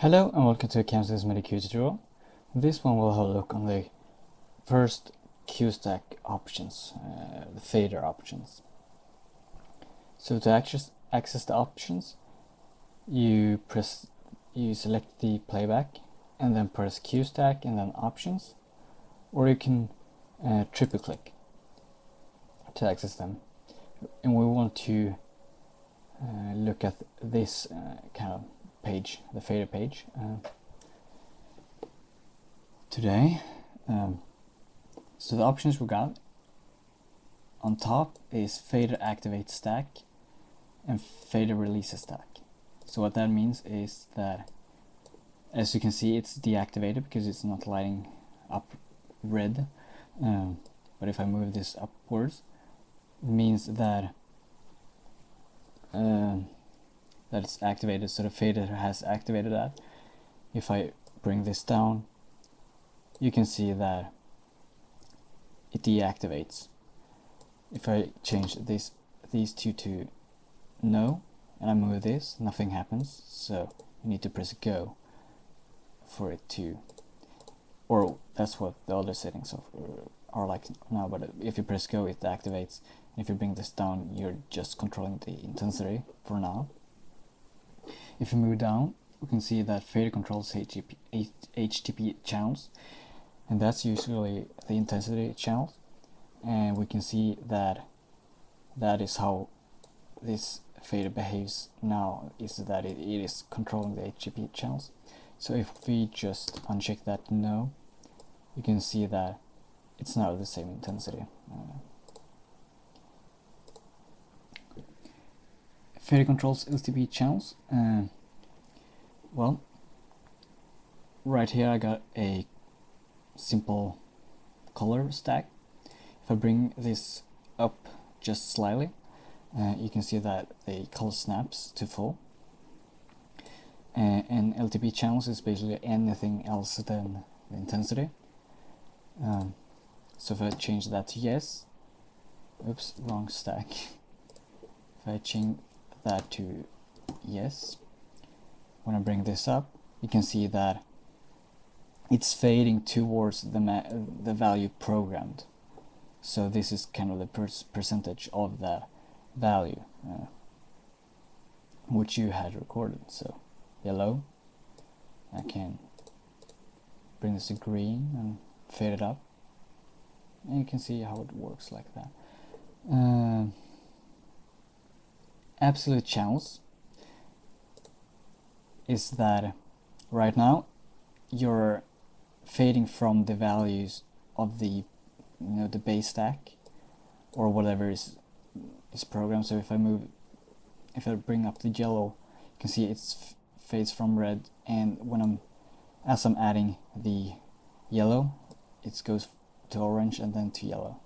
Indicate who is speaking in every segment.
Speaker 1: Hello and welcome to ChamSys MagicQ tutorial. This one will have a look on the first Q stack options, the fader options. So to access the options, you select the playback and then press Q stack and then options, or you can triple click to access them. And we want to look at this kind of page, the fader page, today. So the options we got on top is fader activate stack and fader release stack. So what that means is that, as you can see, it's deactivated because it's not lighting up red. But if I move this upwards, it means that that it's activated, so the fader has activated that. If I bring this down, you can see that it deactivates. If I change these two to no, and I move this, nothing happens, so you need to press go for it to, or that's what the other settings are like now, but if you press go, it activates. If you bring this down, you're just controlling the intensity for now. If you move down, we can see that fader controls HTP channels, and that's usually the intensity channels. And we can see that that is how this fader behaves now, is that it is controlling the HTP channels. So if we just uncheck that no, you can see that it's now the same intensity. Fader controls LTP channels. Well, right here I got a simple color stack. If I bring this up just slightly, you can see that the color snaps to full. And LTP channels is basically anything else than the intensity. So if I change that to yes, oops, wrong stack. If I change that to yes, when I bring this up, you can see that it's fading towards the value programmed. So this is kind of the percentage of the value which you had recorded. So yellow, I can bring this to green and fade it up, and you can see how it works like that. Absolute channels is that right now you're fading from the values of the the base stack or whatever is programmed. So if I bring up the yellow, you can see it fades from red, and as I'm adding the yellow, it goes to orange and then to yellow.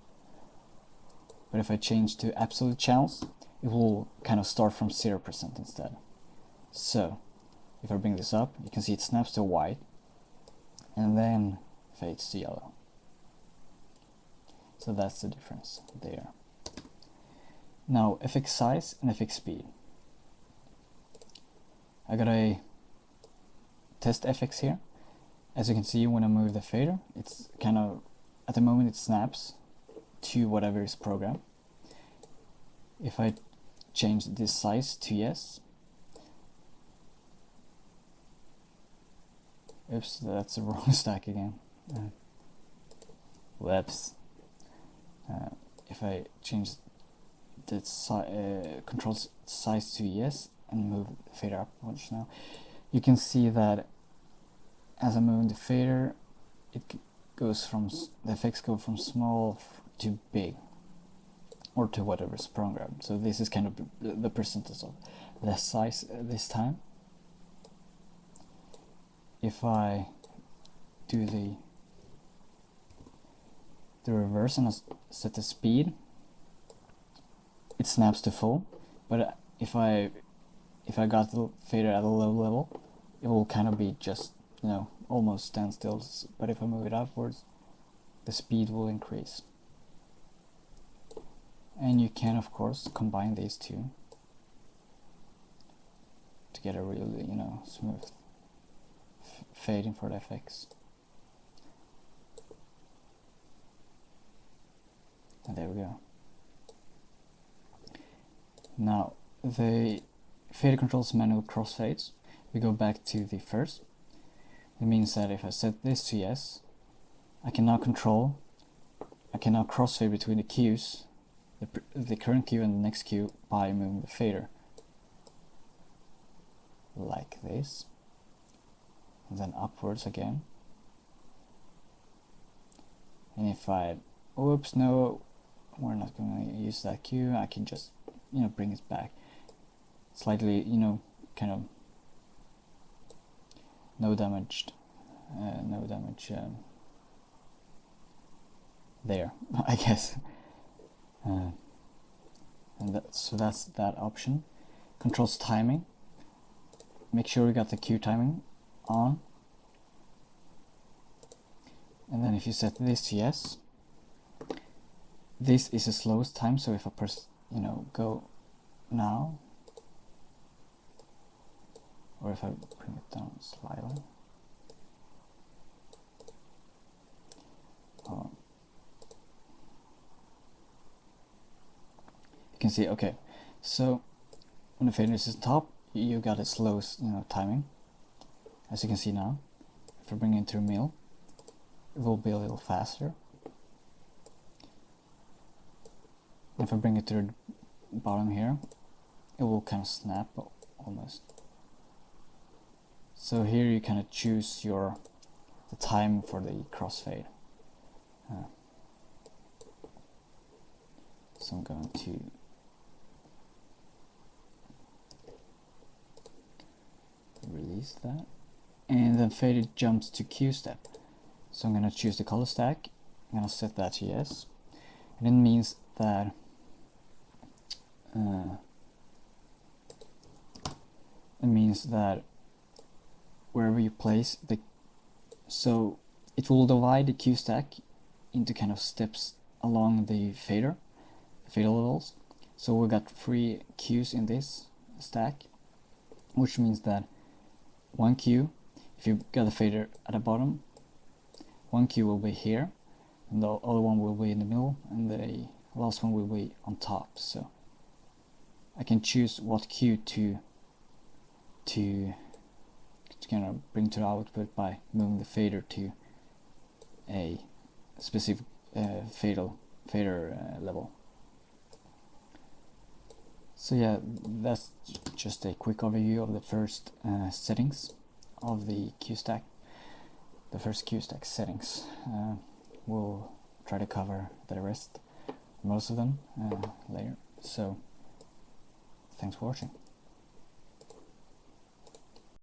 Speaker 1: But if I change to absolute channels, it will kind of start from 0% instead. So if I bring this up, you can see it snaps to white and then fades to yellow. So that's the difference there. Now FX size and FX speed. I got a test FX here. As you can see, when I move the fader, it's kind of, at the moment it snaps to whatever is programmed. If I change this size to yes, oops, that's the wrong stack again. Whoops. If I change the control size to yes and move the fader upwards now, you can see that as I'm moving the fader, it goes from the effects go from small to big, or to whatever is programmed. So this is kind of the percentage of the size this time. If I do the reverse and I set the speed, it snaps to full. But if I got the fader at a low level, it will kind of be just almost stand still. But if I move it upwards, the speed will increase. And you can of course combine these two to get a really smooth fading for the FX. And there we go. Now the fader controls manual crossfades. We go back to the first. It means that if I set this to yes, I can now crossfade between the cues, the current cue and the next cue by moving the fader. Like this. And then upwards again. And if I, oops, no, we're not going to use that cue, I can just, bring it back. Slightly, kind of no damage there, I guess. And so that's that option. Controls timing. Make sure we got the cue timing on. And then if you set this to yes, this is the slowest time, so if I press, go now, or if I bring it down slightly, you can see, okay, so when the fader is at the top, you got its slowest, timing, as you can see now. If I bring it to the middle, it will be a little faster. If I bring it to the bottom here, it will kind of snap almost. So here you kind of choose the time for the crossfade. So I'm going to release that, and then fader jumps to cue step. So I'm going to choose the color stack. I'm going to set that to yes, and it means that wherever you place so it will divide the cue stack into kind of steps along the fader levels. So we got 3 cues in this stack, which means that one cue, if you got the fader at the bottom, one cue will be here, and the other one will be in the middle, and the last one will be on top. So I can choose what cue to kind of bring to the output by moving the fader to a specific fader level. So yeah, that's just a quick overview of the first settings of the cue stack. The first cue stack settings. We'll try to cover the rest, most of them, later. So thanks for watching.